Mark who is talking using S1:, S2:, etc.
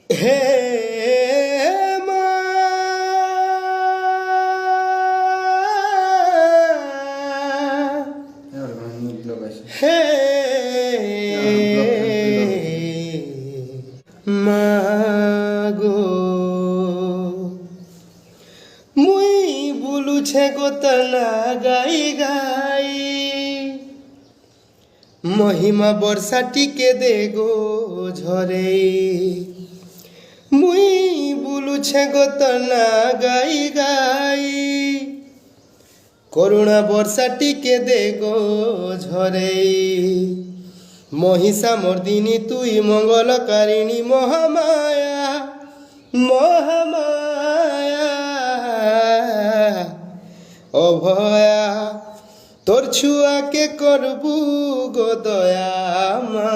S1: হে মা হে মাগো মুই বুলুছে গোতনা গাই গাই মহিমা বর্ষা টিকে দে গো ঝরে মুই বুলুছে গোতনা গাই গাই করুণা বর্ষা টিকে দে গো ঝরে মহিষা মর্দিনী তুই মঙ্গলকারিণী মহামায়া মহামায়া অভয়া তোর ছুয়াকে করবু গো দয়া মা।